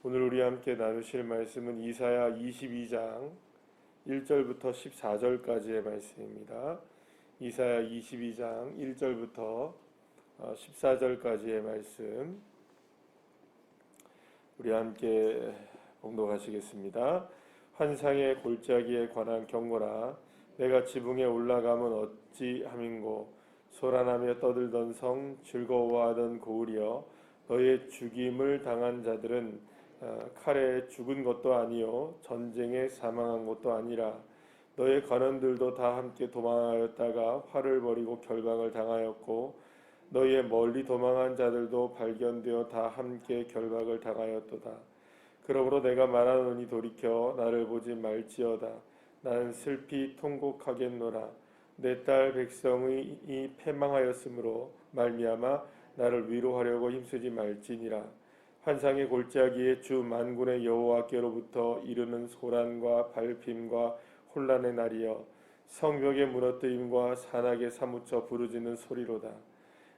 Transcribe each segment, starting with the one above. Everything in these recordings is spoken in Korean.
오늘 우리 함께 나누실 말씀은 이사야 22장 1절부터 14절까지의 말씀입니다. 이사야 22장 1절부터 14절까지의 말씀 우리 함께 봉독하시겠습니다. 환상의 골짜기에 관한 경고라. 내가 지붕에 올라가면 어찌함인고 소란하며 떠들던 성 즐거워하던 고을이여, 너의 죽임을 당한 자들은 칼에 죽은 것도 아니요 전쟁에 사망한 것도 아니라 너의 관원들도 다 함께 도망하였다가 활을 벌이고 결박을 당하였고 너희의 멀리 도망한 자들도 발견되어 다 함께 결박을 당하였도다. 그러므로 내가 말하노니 돌이켜 나를 보지 말지어다. 나는 슬피 통곡하겠노라. 내 딸 백성이 이 패망하였으므로 말미암아 나를 위로하려고 힘쓰지 말지니라. 환상의 골짜기에 주 만군의 여호와께로부터 이르는 소란과 발핌과 혼란의 날이여, 성벽의 무너뜨림과 산악에 사무쳐 부르짖는 소리로다.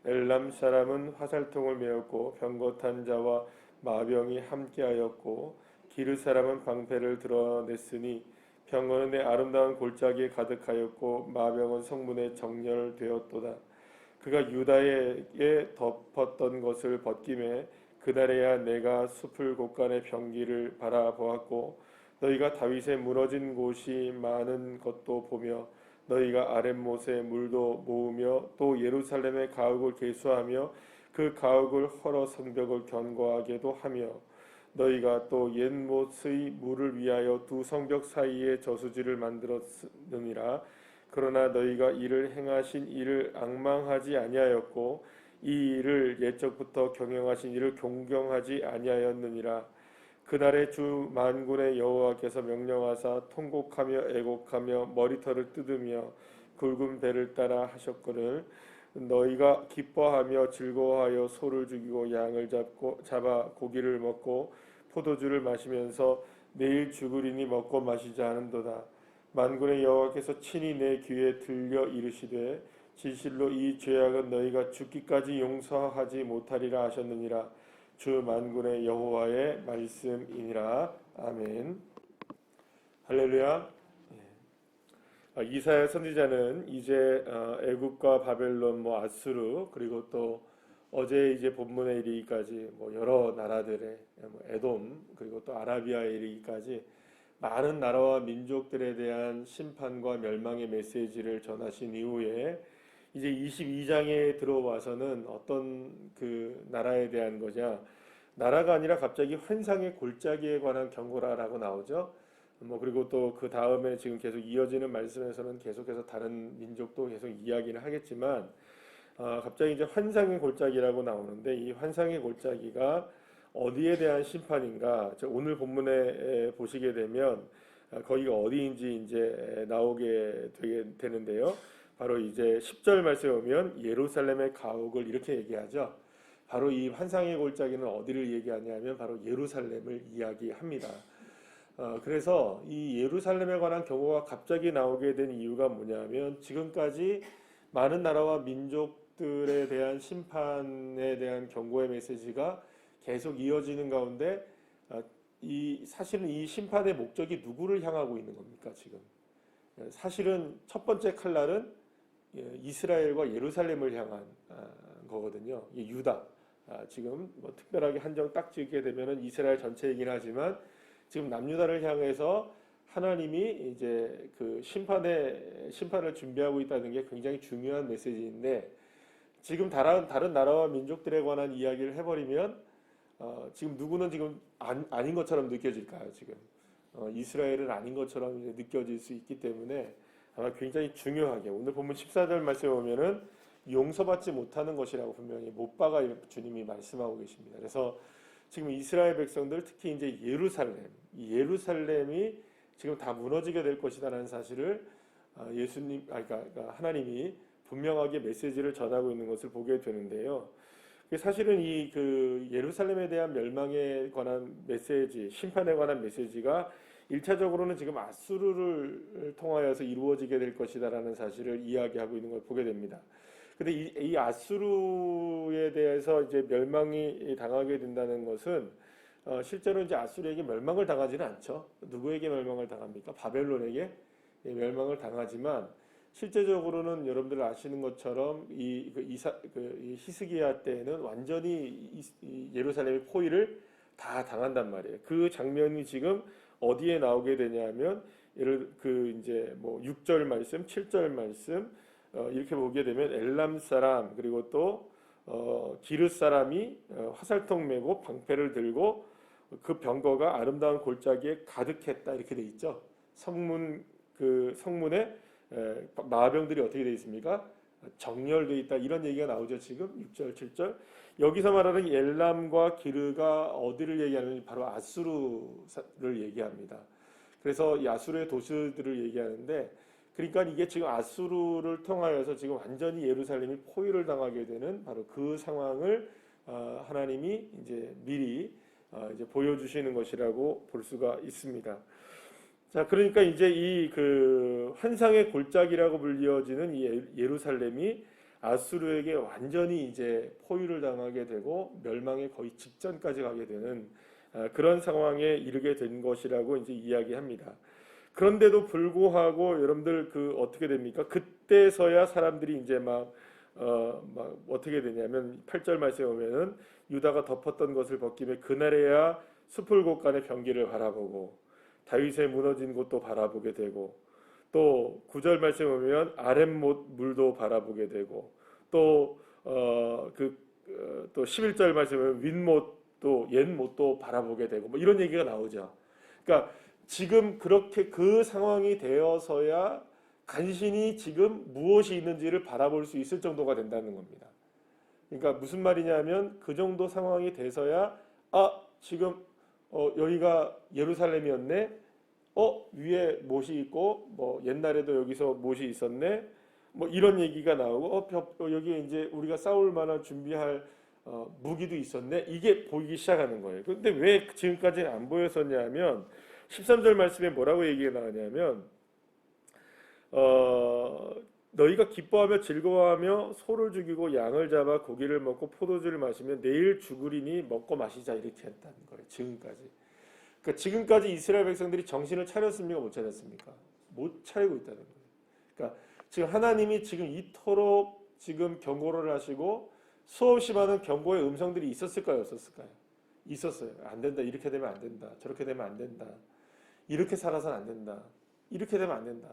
엘람 사람은 화살통을 메었고 병거탄 자와 마병이 함께하였고 기르 사람은 방패를 드러냈으니 병거는 내 아름다운 골짜기에 가득하였고 마병은 성문에 정렬되었도다. 그가 유다에게 덮었던 것을 벗김에 그날에야 내가 숲을 곳간의 병기를 바라보았고 너희가 다윗의 무너진 곳이 많은 것도 보며 너희가 아랫못에 물도 모으며 또 예루살렘의 가옥을 계수하며 그 가옥을 헐어 성벽을 견고하게도 하며 너희가 또 옛못의 물을 위하여 두 성벽 사이에 저수지를 만들었느니라. 그러나 너희가 이를 행하신 이를 앙망하지 아니하였고 이 일을 옛적부터 경영하신 이를 존경하지 아니하였느니라. 그날에 주 만군의 여호와께서 명령하사 통곡하며 애곡하며 머리털을 뜯으며 굵은 배를 따라 하셨거늘 너희가 기뻐하며 즐거워하여 소를 죽이고 양을 잡아 고기를 먹고 포도주를 마시면서 내일 죽으리니 먹고 마시자 하는도다. 만군의 여호와께서 친히 내 귀에 들려 이르시되 진실로 이 죄악은 너희가 죽기까지 용서하지 못하리라 하셨느니라. 주 만군의 여호와의 말씀이니라. 아멘. 할렐루야. 이사야 선지자는 이제 애굽과 바벨론, 아수르, 그리고 또 어제 이제 본문에 이르기까지 여러 나라들의 에돔, 그리고 또 아라비아에 이르기까지 많은 나라와 민족들에 대한 심판과 멸망의 메시지를 전하신 이후에 이제 22장에 들어와서는 어떤 그 나라에 대한 거냐, 나라가 아니라 갑자기 환상의 골짜기에 관한 경고라라고 나오죠. 그리고 또 그 다음에 지금 계속 이어지는 말씀에서는 계속해서 다른 민족도 계속 이야기를 하겠지만 갑자기 이제 환상의 골짜기라고 나오는데, 이 환상의 골짜기가 어디에 대한 심판인가? 오늘 본문에 보시게 되면 거기가 어디인지 이제 나오게 되는데요. 바로 이제 10절 말씀에 보면 예루살렘의 가옥을 이렇게 얘기하죠. 바로 이 환상의 골짜기는 어디를 얘기하냐면 바로 예루살렘을 이야기합니다. 그래서 이 예루살렘에 관한 경고가 갑자기 나오게 된 이유가 뭐냐면, 지금까지 많은 나라와 민족들에 대한 심판에 대한 경고의 메시지가 계속 이어지는 가운데 사실은 이 심판의 목적이 누구를 향하고 있는 겁니까? 지금 사실은 첫 번째 칼날은 이스라엘과 예루살렘을 향한 거거든요. 유다. 지금 특별하게 한정 딱 지게 되면은 이스라엘 전체이긴 하지만 지금 남유다를 향해서 하나님이 이제 그 심판을 준비하고 있다는 게 굉장히 중요한 메시지인데, 지금 다른 나라와 민족들에 관한 이야기를 해버리면 지금 누구는 지금 아닌 것처럼 느껴질까요? 지금 이스라엘은 아닌 것처럼 이제 느껴질 수 있기 때문에 아마 굉장히 중요하게 오늘 본문 14절 말씀에 보면은 용서받지 못하는 것이라고 분명히 못 박아 주님이 말씀하고 계십니다. 그래서 지금 이스라엘 백성들, 특히 이제 예루살렘이 지금 다 무너지게 될 것이다라는 사실을 그러니까 하나님이 분명하게 메시지를 전하고 있는 것을 보게 되는데요. 사실은 이 그 예루살렘에 대한 멸망에 관한 메시지, 심판에 관한 메시지가 1차적으로는 지금 아수르를 통하여서 이루어지게 될 것이다라는 사실을 이야기하고 있는 걸 보게 됩니다. 근데 이 아수르에 대해서 이제 멸망이 당하게 된다는 것은 실제로 이제 아수르에게 멸망을 당하지는 않죠. 누구에게 멸망을 당합니까? 바벨론에게 멸망을 당하지만 실제적으로는 여러분들 아시는 것처럼 이 히스기야 때는 완전히 이 예루살렘의 포위를 다 당한단 말이에요. 그 장면이 지금 어디에 나오게 되냐면 이제 뭐 6절 말씀, 7절 말씀 이렇게 보게 되면 엘람 사람 그리고 또 기르 사람이 화살통 메고 방패를 들고 그 병거가 아름다운 골짜기에 가득했다 이렇게 돼 있죠. 성문에 마병들이 어떻게 돼 있습니까? 정렬돼 있다 이런 얘기가 나오죠. 지금 6절, 7절 여기서 말하는 엘람과 기르가 어디를 얘기하는지 바로 아수르를 얘기합니다. 그래서 이 아수르의 도시들을 얘기하는데 그러니까 이게 지금 아수르를 통하여서 지금 완전히 예루살렘이 포위를 당하게 되는 바로 그 상황을 하나님이 이제 미리 이제 보여주시는 것이라고 볼 수가 있습니다. 자, 그러니까 이제 이 그 환상의 골짜기라고 불리어지는 이 예루살렘이 아수르에게 완전히 이제 포위를 당하게 되고 멸망의 거의 직전까지 가게 되는 그런 상황에 이르게 된 것이라고 이제 이야기합니다. 그런데도 불구하고 여러분들 어떻게 됩니까? 그때서야 사람들이 이제 막 어떻게 되냐면 8절 말씀에 보면은 유다가 덮었던 것을 벗기며 그날에야 숲을 곳간의 병기를 바라보고 다윗의 무너진 곳도 바라보게 되고 또 9절 말씀에 보면 아랫못 물도 바라보게 되고 또 11절 말씀에 보면 윗못도 옛못도 바라보게 되고 뭐 이런 얘기가 나오죠. 그러니까 지금 그렇게 그 상황이 되어서야 간신히 지금 무엇이 있는지를 바라볼 수 있을 정도가 된다는 겁니다. 그러니까 무슨 말이냐면 그 정도 상황이 돼서야 지금 여기가 예루살렘이었네. 위에 못이 있고 뭐 옛날에도 여기서 못이 있었네. 뭐 이런 얘기가 나오고 여기 이제 우리가 싸울 만한 준비할 무기도 있었네. 이게 보이기 시작하는 거예요. 근데 왜 지금까지 안 보였었냐면 13절 말씀에 뭐라고 얘기가 나오냐면 너희가 기뻐하며 즐거워하며 소를 죽이고 양을 잡아 고기를 먹고 포도주를 마시며 내일 죽으리니 먹고 마시자 이렇게 했다는 거예요. 지금까지. 그러니까 지금까지 이스라엘 백성들이 정신을 차렸습니까? 못 차렸습니까? 못 차리고 있다는 거예요. 그러니까 지금 하나님이 지금 이토록 지금 경고를 하시고 수없이 많은 경고의 음성들이 있었을까요? 없었을까요? 있었어요. 안 된다. 이렇게 되면 안 된다. 저렇게 되면 안 된다. 이렇게 살아서는 안 된다. 이렇게 되면 안 된다.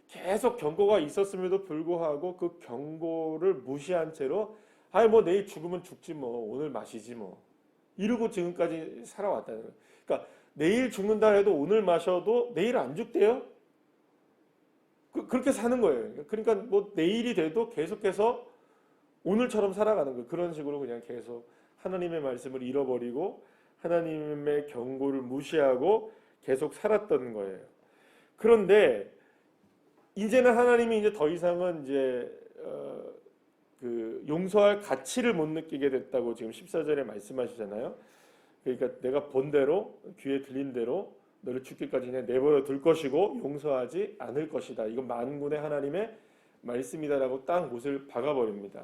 계속 경고가 있었음에도 불구하고 그 경고를 무시한 채로 뭐 내일 죽으면 죽지 뭐 오늘 마시지 뭐 이러고 지금까지 살아왔다는 거예요. 그러니까 내일 죽는다 해도 오늘 마셔도 내일 안 죽대요. 그렇게 사는 거예요. 그러니까 뭐 내일이 돼도 계속해서 오늘처럼 살아가는 거예요. 그런 식으로 그냥 계속 하나님의 말씀을 잃어버리고 하나님의 경고를 무시하고 계속 살았던 거예요. 그런데 이제는 하나님이 이제 더 이상은 이제 용서할 가치를 못 느끼게 됐다고 지금 14절에 말씀하시잖아요. 그러니까 내가 본 대로 귀에 들린 대로 너를 죽기까지 그냥 내버려 둘 것이고 용서하지 않을 것이다. 이건 만군의 하나님의 말씀이다라고 딱 못을 박아버립니다.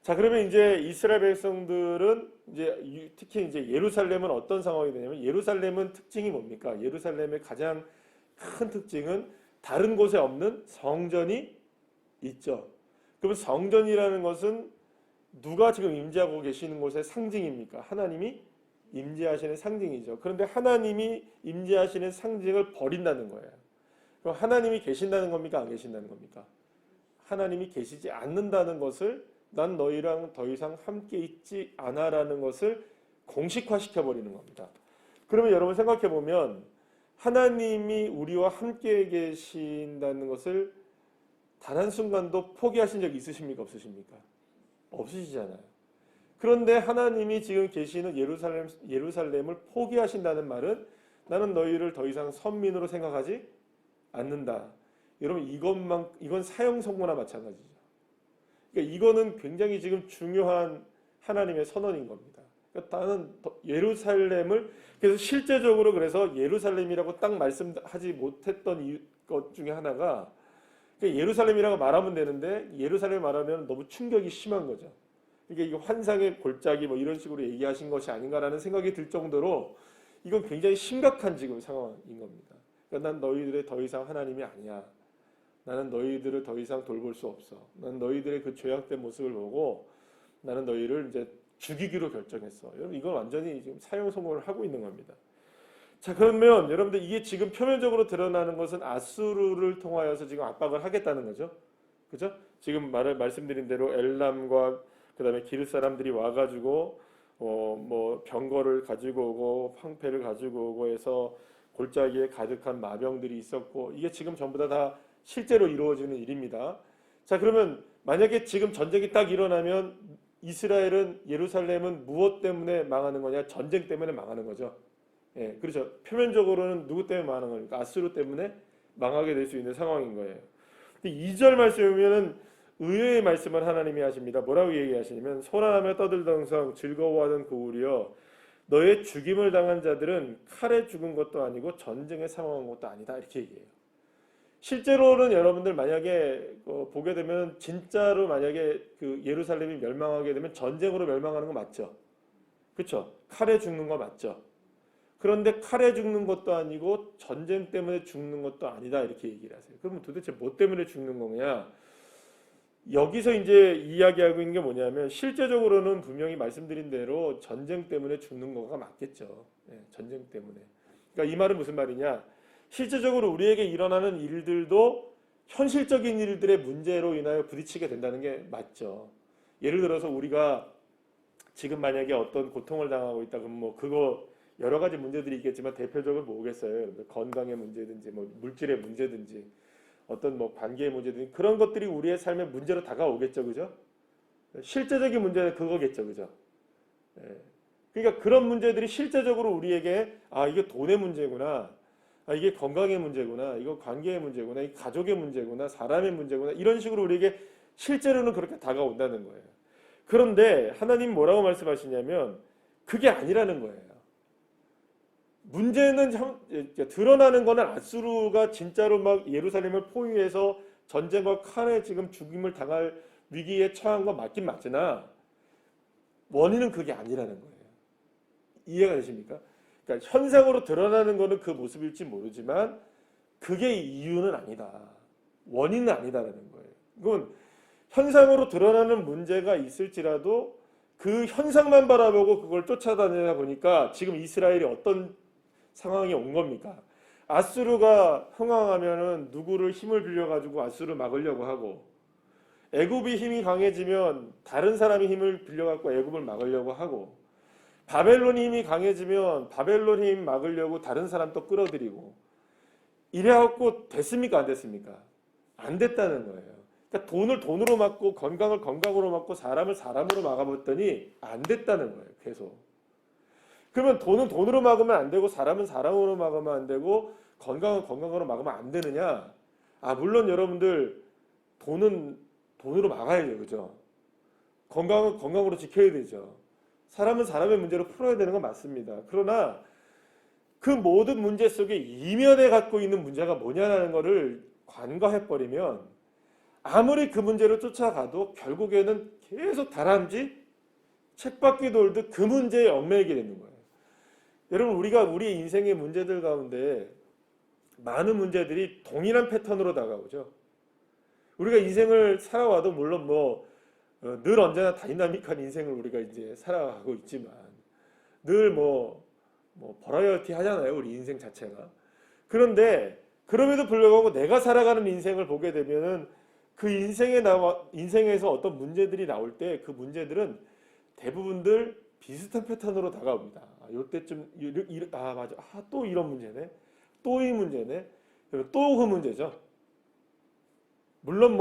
자, 그러면 이제 이스라엘 백성들은 이제 특히 이제 예루살렘은 어떤 상황이 되냐면 예루살렘은 특징이 뭡니까? 예루살렘의 가장 큰 특징은 다른 곳에 없는 성전이 있죠. 그러면 성전이라는 것은 누가 지금 임재하고 계시는 곳의 상징입니까? 하나님이 임재하시는 상징이죠. 그런데 하나님이 임재하시는 상징을 버린다는 거예요. 그럼 하나님이 계신다는 겁니까? 안 계신다는 겁니까? 하나님이 계시지 않는다는 것을 난 너희랑 더 이상 함께 있지 않아라는 것을 공식화시켜 버리는 겁니다. 그러면 여러분 생각해 보면 하나님이 우리와 함께 계신다는 것을 단 한순간도 포기하신 적 있으십니까? 없으십니까? 없으시잖아요. 그런데 하나님이 지금 계시는 예루살렘을 포기하신다는 말은 나는 너희를 더 이상 선민으로 생각하지 않는다. 여러분 이건 사형 선고나 마찬가지죠. 그러니까 이거는 굉장히 지금 중요한 하나님의 선언인 겁니다. 그러니까 나는 예루살렘을 그래서 실제적으로 그래서 예루살렘이라고 딱 말씀하지 못했던 것 중에 하나가 예루살렘이라고 말하면 되는데 예루살렘 말하면 너무 충격이 심한 거죠. 이게 환상의 골짜기 뭐 이런 식으로 얘기하신 것이 아닌가라는 생각이 들 정도로 이건 굉장히 심각한 지금 상황인 겁니다. 그러니까 난 너희들의 더 이상 하나님이 아니야. 나는 너희들을 더 이상 돌볼 수 없어. 난 너희들의 그 죄악된 모습을 보고 나는 너희를 이제 죽이기로 결정했어. 여러분 이건 완전히 지금 사형 선고를 하고 있는 겁니다. 자, 그러면 여러분들 이게 지금 표면적으로 드러나는 것은 아수르를 통하여서 지금 압박을 하겠다는 거죠. 그죠? 지금 말씀드린 대로 엘람과 그다음에 기르 사람들이 와가지고 뭐 병거를 가지고 오고 황폐를 가지고 오고 해서 골짜기에 가득한 마병들이 있었고 이게 지금 전부 다 실제로 이루어지는 일입니다. 자, 그러면 만약에 지금 전쟁이 딱 일어나면 이스라엘은 예루살렘은 무엇 때문에 망하는 거냐? 전쟁 때문에 망하는 거죠. 예, 그렇죠. 표면적으로는 누구 때문에 망하는 겁니까? 아수르 때문에 망하게 될 수 있는 상황인 거예요. 2절 말씀에 보면은 의외의 말씀을 하나님이 하십니다. 뭐라고 얘기하시냐면 소란하며 떠들던 성 즐거워하던 고울이여 너의 죽임을 당한 자들은 칼에 죽은 것도 아니고 전쟁에 사망한 것도 아니다. 이렇게 얘기해요. 실제로는 여러분들 만약에 보게 되면 진짜로 만약에 그 예루살렘이 멸망하게 되면 전쟁으로 멸망하는 거 맞죠? 그렇죠? 칼에 죽는 거 맞죠? 그런데 칼에 죽는 것도 아니고 전쟁 때문에 죽는 것도 아니다 이렇게 얘기를 하세요. 그러면 도대체 뭐 때문에 죽는 거냐? 여기서 이제 이야기하고 있는 게 뭐냐면 실제적으로는 분명히 말씀드린 대로 전쟁 때문에 죽는 거가 맞겠죠. 네, 전쟁 때문에. 그러니까 이 말은 무슨 말이냐? 실제적으로 우리에게 일어나는 일들도 현실적인 일들의 문제로 인하여 부딪히게 된다는 게 맞죠. 예를 들어서 우리가 지금 만약에 어떤 고통을 당하고 있다 그러면 뭐 그거 여러 가지 문제들이 있겠지만 대표적으로 뭐겠어요? 건강의 문제든지 뭐 물질의 문제든지 어떤 뭐 관계의 문제든지 그런 것들이 우리의 삶의 문제로 다가오겠죠, 그죠? 실제적인 문제는 그거겠죠, 그죠? 예. 그러니까 그런 문제들이 실제적으로 우리에게 아 이게 돈의 문제구나, 아 이게 건강의 문제구나, 이거 관계의 문제구나, 이 가족의 문제구나, 사람의 문제구나 이런 식으로 우리에게 실제로는 그렇게 다가온다는 거예요. 그런데 하나님 뭐라고 말씀하시냐면 그게 아니라는 거예요. 문제는 드러나는 거는 아수르가 진짜로 막 예루살렘을 포위해서 전쟁과 칼에 지금 죽임을 당할 위기에 처한 건 맞긴 맞으나 원인은 그게 아니라는 거예요. 이해가 되십니까? 그러니까 현상으로 드러나는 거는 그 모습일지 모르지만 그게 이유는 아니다. 원인은 아니다라는 거예요. 이건 현상으로 드러나는 문제가 있을지라도 그 현상만 바라보고 그걸 쫓아다니다 보니까 지금 이스라엘이 어떤 상황이 온 겁니까? 아수르가 흥왕하면은 누구를 힘을 빌려가지고 아수르를 막으려고 하고 애굽이 힘이 강해지면 다른 사람이 힘을 빌려갖고 애굽을 막으려고 하고 바벨론이 힘이 강해지면 바벨론 힘 막으려고 다른 사람 또 끌어들이고 이래갖고 됐습니까? 안 됐습니까? 안 됐다는 거예요. 그러니까 돈을 돈으로 막고 건강을 건강으로 막고 사람을 사람으로 막아봤더니 안 됐다는 거예요. 계속. 그러면 돈은 돈으로 막으면 안 되고 사람은 사람으로 막으면 안 되고 건강은 건강으로 막으면 안 되느냐? 아 물론 여러분들 돈은 돈으로 막아야죠. 그죠? 건강은 건강으로 지켜야 되죠. 사람은 사람의 문제로 풀어야 되는 건 맞습니다. 그러나 그 모든 문제 속에 이면에 갖고 있는 문제가 뭐냐라는 거를 간과해버리면 아무리 그 문제를 쫓아가도 결국에는 계속 다람쥐 쳇바퀴 돌듯 그 문제에 얽매이게 되는 거예요. 여러분 우리가 우리 인생의 문제들 가운데 많은 문제들이 동일한 패턴으로 다가오죠. 우리가 인생을 살아와도 물론 뭐 늘 언제나 다이나믹한 인생을 우리가 이제 살아가고 있지만 늘 뭐 버라이어티 하잖아요. 우리 인생 자체가. 그런데 그럼에도 불구하고 내가 살아가는 인생을 보게 되면은 그 인생에서 어떤 문제들이 나올 때 그 문제들은 대부분들 비슷한 패턴으로 다가옵니다. 요때쯤 맞아. 또 이런 문제네. 또 이 문제네. 그리고 또 그 문제죠. 물론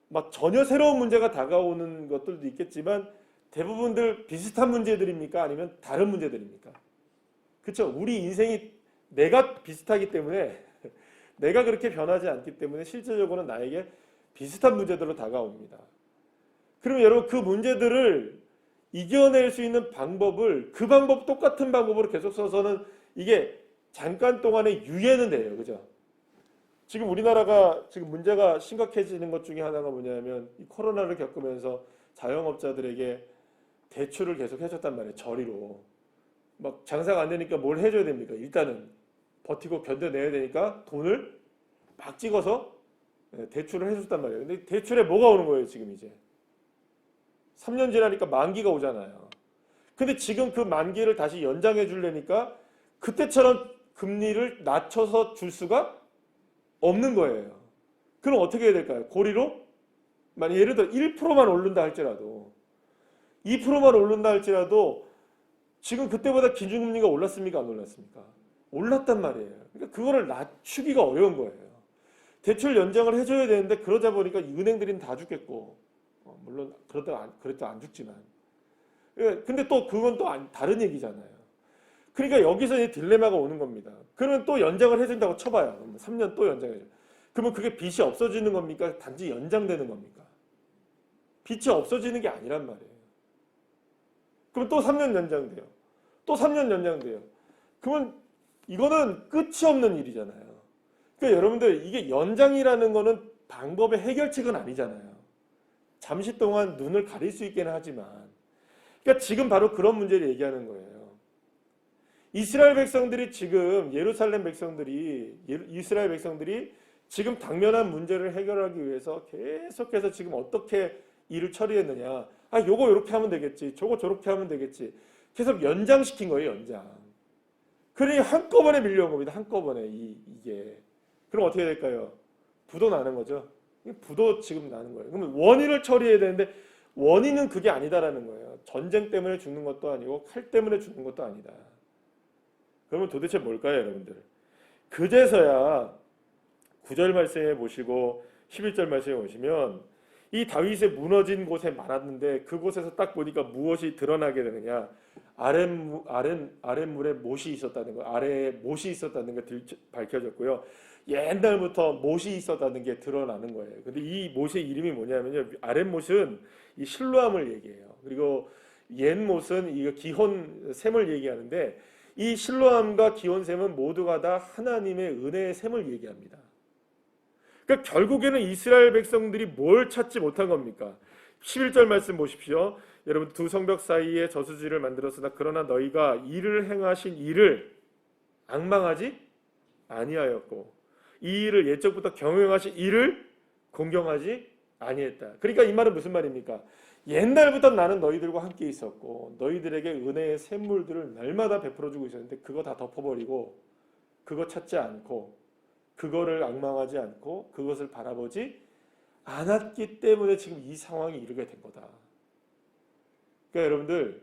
막 전혀 새로운 문제가 다가오는 것들도 있겠지만 대부분들 비슷한 문제들입니까? 아니면 다른 문제들입니까? 그렇죠. 우리 인생이 내가 비슷하기 때문에 내가 그렇게 변하지 않기 때문에 실질적으로는 나에게 비슷한 문제들로 다가옵니다. 그럼 여러분 그 문제들을 이겨낼 수 있는 방법을 그 방법 똑같은 방법으로 계속 써서는 이게 잠깐 동안에 유예는 돼요. 그죠? 지금 우리나라가 지금 문제가 심각해지는 것 중에 하나가 뭐냐면 이 코로나를 겪으면서 자영업자들에게 대출을 계속 해줬단 말이에요. 저리로. 막 장사가 안 되니까 뭘 해줘야 됩니까? 일단은 버티고 견뎌내야 되니까 돈을 막 찍어서 대출을 해줬단 말이에요. 근데 대출에 뭐가 오는 거예요, 지금 이제? 3년 지나니까 만기가 오잖아요. 근데 지금 그 만기를 다시 연장해 주려니까 그때처럼 금리를 낮춰서 줄 수가 없는 거예요. 그럼 어떻게 해야 될까요? 고리로? 만약 예를 들어 1%만 오른다 할지라도 2%만 오른다 할지라도 지금 그때보다 기준금리가 올랐습니까? 안 올랐습니까? 올랐단 말이에요. 그러니까 그거를 낮추기가 어려운 거예요. 대출 연장을 해줘야 되는데 그러다 보니까 은행들은 다 죽겠고 물론 그래도 안 죽지만 근데 또 그건 또 다른 얘기잖아요. 그러니까 여기서 이 딜레마가 오는 겁니다. 그러면 또 연장을 해준다고 쳐봐요. 3년 또 연장해줘. 그러면 그게 빚이 없어지는 겁니까? 단지 연장되는 겁니까? 빚이 없어지는 게 아니란 말이에요. 그럼 또 3년 연장돼요. 또 3년 연장돼요. 그러면 이거는 끝이 없는 일이잖아요. 그러니까 여러분들 이게 연장이라는 거는 방법의 해결책은 아니잖아요. 잠시 동안 눈을 가릴 수 있기는 하지만 그러니까 지금 바로 그런 문제를 얘기하는 거예요. 이스라엘 백성들이 지금 이스라엘 백성들이 지금 당면한 문제를 해결하기 위해서 계속해서 지금 어떻게 일을 처리했느냐. 요거 이렇게 하면 되겠지. 저거 저렇게 하면 되겠지. 계속 연장시킨 거예요, 연장. 그러니 한꺼번에 밀려온 겁니다. 한꺼번에 이게. 그럼 어떻게 될까요? 부도 나는 거죠. 부도 지금 나는 거예요. 그러면 원인을 처리해야 되는데 원인은 그게 아니다라는 거예요. 전쟁 때문에 죽는 것도 아니고 칼 때문에 죽는 것도 아니다. 그러면 도대체 뭘까요, 여러분들? 그제서야 9절 말씀에 보시고 11절 말씀에 보시면 이 다윗의 무너진 곳에 많았는데 그곳에서 딱 보니까 무엇이 드러나게 되느냐? 아랫물에 못이 있었다는 거, 아래에 못이 있었다는 게 밝혀졌고요. 옛날부터 못이 있었다는 게 드러나는 거예요. 근데 이 못의 이름이 뭐냐면요. 아랫못은 이 실로암을 얘기해요. 그리고 옛못은 이 기혼 셈을 얘기하는데 이 실로암과 기온셈은 모두가 다 하나님의 은혜의 셈을 얘기합니다. 그러니까 결국에는 이스라엘 백성들이 뭘 찾지 못한 겁니까? 11절 말씀 보십시오. 여러분 두 성벽 사이에 저수지를 만들었으나 그러나 너희가 이를 행하신 이를 앙망하지 아니하였고 이 일을 옛적부터 경영하신 이를 공경하지 아니했다. 그러니까 이 말은 무슨 말입니까? 옛날부터 나는 너희들과 함께 있었고 너희들에게 은혜의 샘물들을 날마다 베풀어주고 있었는데 그거 다 덮어버리고 그거 찾지 않고 그거를 앙망하지 않고 그것을 바라보지 않았기 때문에 지금 이 상황이 이르게 된 거다. 그러니까 여러분들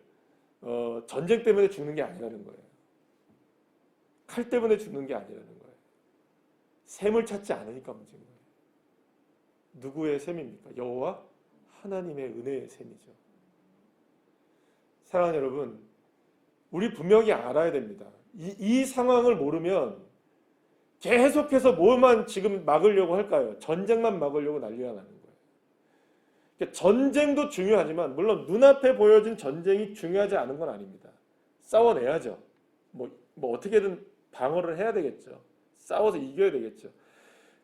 전쟁 때문에 죽는 게 아니라는 거예요. 칼 때문에 죽는 게 아니라는 거예요. 샘을 찾지 않으니까 문제인 거예요. 누구의 샘입니까? 여호와 하나님의 은혜의 셈이죠. 사랑하는 여러분, 우리 분명히 알아야 됩니다. 이 상황을 모르면 계속해서 뭐만 지금 막으려고 할까요? 전쟁만 막으려고 난리가 나는 거예요. 그러니까 전쟁도 중요하지만 물론 눈앞에 보여진 전쟁이 중요하지 않은 건 아닙니다. 싸워내야죠. 뭐 어떻게든 방어를 해야 되겠죠. 싸워서 이겨야 되겠죠.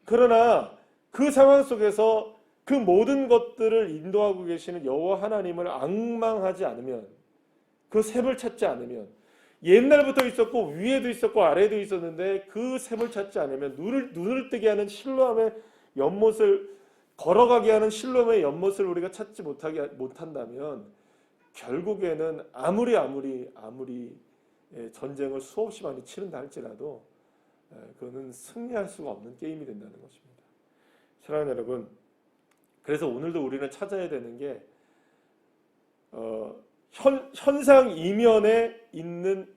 그러나 그 상황 속에서 그 모든 것들을 인도하고 계시는 여호와 하나님을 앙망하지 않으면 그 셈을 찾지 않으면 옛날부터 있었고 위에도 있었고 아래에도 있었는데 그 셈을 찾지 않으면 눈을 뜨게 하는 실로암의 연못을 걸어가게 하는 실로암의 연못을 우리가 찾지 못한다면 결국에는 아무리 전쟁을 수없이 많이 치른다 할지라도 그거는 승리할 수가 없는 게임이 된다는 것입니다. 사랑하는 여러분, 그래서 오늘도 우리는 찾아야 되는 게 현상 이면에 있는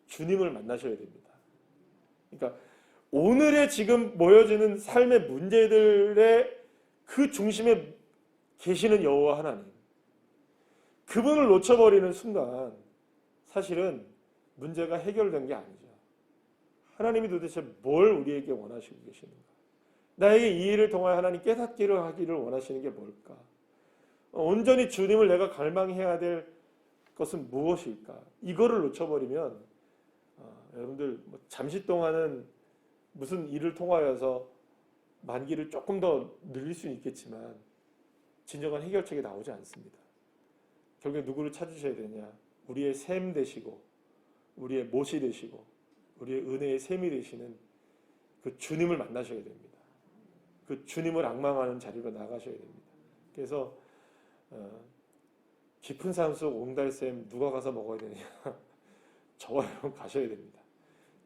주님을 만나셔야 됩니다. 그러니까 오늘의 지금 모여지는 삶의 문제들의 그 중심에 계시는 여호와 하나님, 그분을 놓쳐버리는 순간 사실은 문제가 해결된 게 아니죠. 하나님이 도대체 뭘 우리에게 원하시고 계시는가? 나에게 이 일을 통하여 하나님 깨닫기를 하기를 원하시는 게 뭘까? 온전히 주님을 내가 갈망해야 될 것은 무엇일까? 이거를 놓쳐버리면 여러분들 잠시 동안은 무슨 일을 통하여서 만기를 조금 더 늘릴 수는 있겠지만 진정한 해결책이 나오지 않습니다. 결국에 누구를 찾으셔야 되냐? 우리의 샘 되시고 우리의 못이 되시고 우리의 은혜의 샘이 되시는 그 주님을 만나셔야 됩니다. 그 주님을 앙망하는 자리로 나가셔야 됩니다. 그래서 깊은 산속 옹달샘 누가 가서 먹어야 되냐? 저와 여러분 가셔야 됩니다.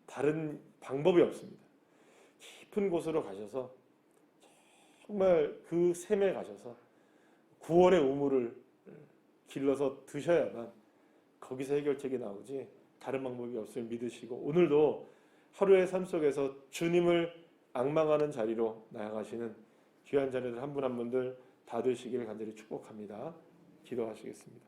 다른 방법이 없습니다. 깊은 곳으로 가셔서 정말 그 샘에 가셔서 구원의 우물을 길러서 드셔야만 거기서 해결책이 나오지 다른 방법이 없음을 믿으시고 오늘도 하루의 삶 속에서 주님을 앙망하는 자리로 나아가시는 귀한 자녀들 한 분 한 분들 다 되시길 간절히 축복합니다. 기도하시겠습니다.